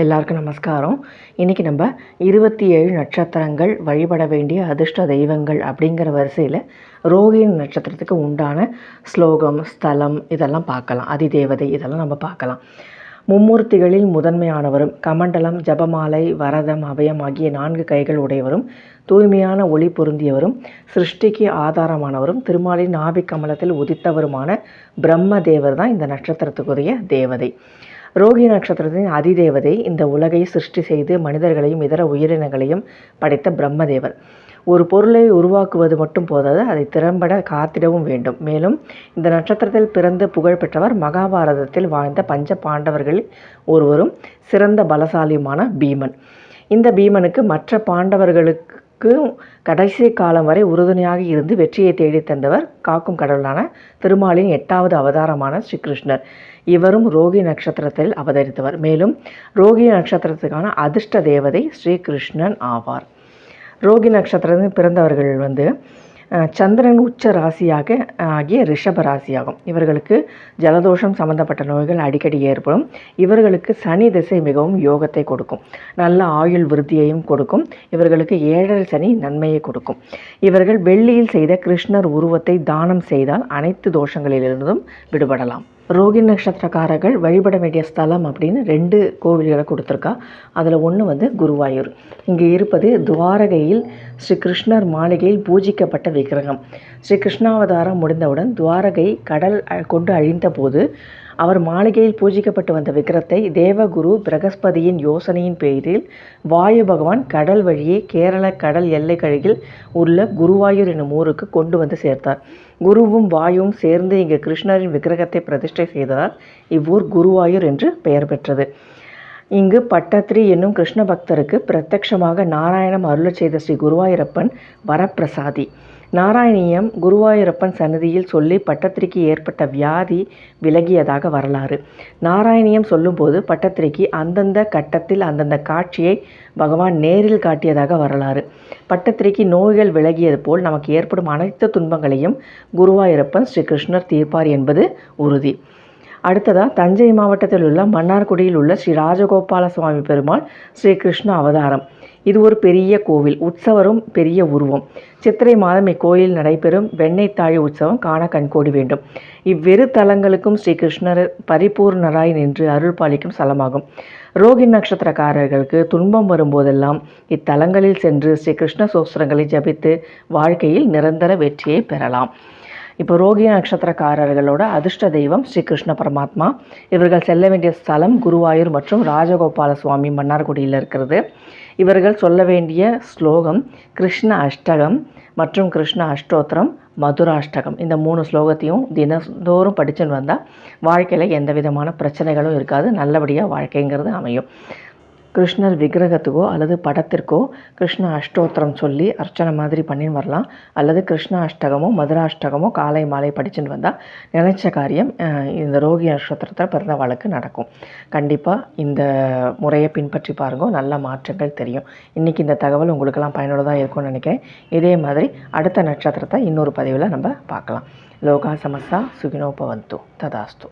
எல்லாருக்கும் நமஸ்காரம். இன்றைக்கி நம்ம 27 நட்சத்திரங்கள் வழிபட வேண்டிய அதிர்ஷ்ட தெய்வங்கள் அப்படிங்கிற வரிசையில் ரோகிணி நட்சத்திரத்துக்கு உண்டான ஸ்லோகம், ஸ்தலம் இதெல்லாம் பார்க்கலாம். அதிதேவதை இதெல்லாம் நம்ம பார்க்கலாம். மும்மூர்த்திகளில் முதன்மையானவரும், கமண்டலம், ஜபமாலை, வரதம், அபயம் ஆகிய 4 கைகள் உடையவரும், தூய்மையான ஒளி பொருந்தியவரும், சிருஷ்டிக்கு ஆதாரமானவரும், திருமாலின் நாபி கமலத்தில் உதித்தவருமான பிரம்மதேவர் தான் இந்த நட்சத்திரத்துக்குரிய தேவதை. ரோகிணி நட்சத்திரத்தின் அதிதேவதை இந்த உலகை சிருஷ்டி செய்து மனிதர்களையும் இதர உயிரினங்களையும் படைத்த பிரம்மதேவர். ஒரு பொருளை உருவாக்குவது மட்டும் போதாது, அதை திறம்பட காத்திடவும் வேண்டும். மேலும் இந்த நட்சத்திரத்தில் பிறந்து புகழ் பெற்றவர் மகாபாரதத்தில் வாழ்ந்த பஞ்ச பாண்டவர்களில் ஒருவரும் சிறந்த பலசாலியுமான பீமன். இந்த பீமனுக்கு மற்ற பாண்டவர்களுக்கு கடைசி காலம் வரை உறுதுணையாக இருந்து வெற்றியை தேடி தந்தவர் காக்கும் கடவுளான திருமாலின் 8வது அவதாரமான ஸ்ரீகிருஷ்ணர். இவரும் ரோகிணி நட்சத்திரத்தில் அவதரித்தவர். மேலும் ரோகிணி நட்சத்திரத்துக்கான அதிர்ஷ்ட தேவதை ஸ்ரீகிருஷ்ணன் ஆவார். ரோகிணி நட்சத்திரத்தில் பிறந்தவர்கள் சந்திரன் உச்ச ராசியாக ஆகிய ரிஷப ராசியாகும். இவர்களுக்கு ஜலதோஷம் சம்பந்தப்பட்ட நோய்கள் அடிக்கடி ஏற்படும். இவர்களுக்கு சனி திசை மிகவும் யோகத்தை கொடுக்கும், நல்ல ஆயுள் விருத்தியையும் கொடுக்கும். இவர்களுக்கு 7.5 சனி நன்மையை கொடுக்கும். இவர்கள் வெள்ளியில் செய்த கிருஷ்ணர் உருவத்தை தானம் செய்தால் அனைத்து தோஷங்களிலிருந்தும் விடுபடலாம். ரோகிணி நட்சத்திரக்காரர்கள் வழிபட வேண்டிய ஸ்தலம் அப்படின்னு 2 கோவில்களை கொடுத்துருக்கா. அதில் ஒன்று குருவாயூர். இங்கே இருப்பது துவாரகையில் ஸ்ரீகிருஷ்ணர் மாளிகையில் பூஜிக்கப்பட்ட விக்கிரகம். ஸ்ரீ கிருஷ்ணாவதாரம் முடிந்தவுடன் துவாரகை கடல் கொண்டு அழிந்த போது அவர் மாளிகையில் பூஜிக்கப்பட்டு வந்த விக்கிரத்தை தேவகுரு பிரகஸ்பதியின் யோசனையின் பேரில் வாயு பகவான் கடல் வழியே கேரள கடல் எல்லைக்கழியில் உள்ள குருவாயூர் என்னும் ஊருக்கு கொண்டு வந்து சேர்த்தார். குருவும் வாயுவும் சேர்ந்து இங்கு கிருஷ்ணரின் விக்கிரகத்தை பிரதிஷ்டை செய்ததால் இவ்வூர் குருவாயூர் என்று பெயர் பெற்றது. இங்கு பட்டத்திரி என்னும் கிருஷ்ண பக்தருக்கு பிரத்யட்சமாக நாராயணம் அருளச் செய்த ஸ்ரீ குருவாயூரப்பன் வரப்பிரசாதி. நாராயணியம் குருவாயூரப்பன் சன்னதியில் சொல்லி பட்டத்திரிக்கு ஏற்பட்ட வியாதி விலகியதாக வரலாறு. நாராயணியம் சொல்லும்போது பட்டத்திரிக்கு அந்தந்த கட்டத்தில் அந்தந்த காட்சியை பகவான் நேரில் காட்டியதாக வரலாறு. பட்டத்திரிக்கு நோய்கள் விலகியது போல் நமக்கு ஏற்படும் அனைத்து துன்பங்களையும் குருவாயூரப்பன் ஸ்ரீ கிருஷ்ணர் தீர்ப்பார் என்பது உறுதி. அடுத்ததாக தஞ்சை மாவட்டத்தில் உள்ள மன்னார்குடியில் உள்ள ஸ்ரீ ராஜகோபால சுவாமி பெருமாள் ஸ்ரீ கிருஷ்ண அவதாரம். இது ஒரு பெரிய கோவில், உற்சவரும் பெரிய உருவம். சித்திரை மாதம் இக்கோயில் நடைபெறும் வெண்ணெய் தாழி உற்சவம் காண கண்கோடி வேண்டும். இவ்விரு தலங்களுக்கும் ஸ்ரீ கிருஷ்ணர் பரிபூர்ணராய் நின்று அருள் பாலிக்கும் ஸ்தலமாகும். ரோகிணி நட்சத்திரக்காரர்களுக்கு துன்பம் வரும்போதெல்லாம் இத்தலங்களில் சென்று ஸ்ரீ கிருஷ்ண சோஸ்திரங்களை ஜபித்து வாழ்க்கையில் நிரந்தர வெற்றியை பெறலாம். இப்போ ரோகிணி நட்சத்திரக்காரர்களோட அதிர்ஷ்ட தெய்வம் ஸ்ரீ கிருஷ்ண பரமாத்மா. இவர்கள் செல்ல வேண்டிய ஸ்தலம் குருவாயூர் மற்றும் ராஜகோபால சுவாமி மன்னார்குடியில் இருக்கிறது. இவர்கள் சொல்ல வேண்டிய ஸ்லோகம் கிருஷ்ண அஷ்டகம் மற்றும் கிருஷ்ண அஷ்டோத்திரம், மதுராஷ்டகம். இந்த 3 ஸ்லோகத்தையும் தினந்தோறும் படிச்சுன்னு வந்தால் வாழ்க்கையில் எந்த விதமான பிரச்சனைகளும் இருக்காது, நல்லபடியாக வாழ்க்கைங்கிறது அமையும். கிருஷ்ணர் விக்கிரகத்துக்கோ அல்லது படத்திற்கோ கிருஷ்ண அஷ்டோத்திரம் சொல்லி அர்ச்சனை மாதிரி பண்ணின்னு வரலாம். அல்லது கிருஷ்ண அஷ்டகமோ மதுராஷ்டகமோ காலை மாலை படிச்சுட்டு வந்தால் நினைச்ச காரியம் இந்த ரோகிணி நட்சத்திரத்தில் பிறந்தவாளுக்கு நடக்கும். கண்டிப்பாக இந்த முறையை பின்பற்றி பாருங்க, நல்ல மாற்றங்கள் தெரியும். இன்றைக்கி இந்த தகவல் உங்களுக்கெல்லாம் பயனுள்ளதாக இருக்கும்னு நினைக்கிறேன். இதே மாதிரி அடுத்த நட்சத்திரத்தை இன்னொரு பதிவில் நம்ம பார்க்கலாம். லோகா சமஸ்தா சுகினோ பவந்து. ததாஸ்து.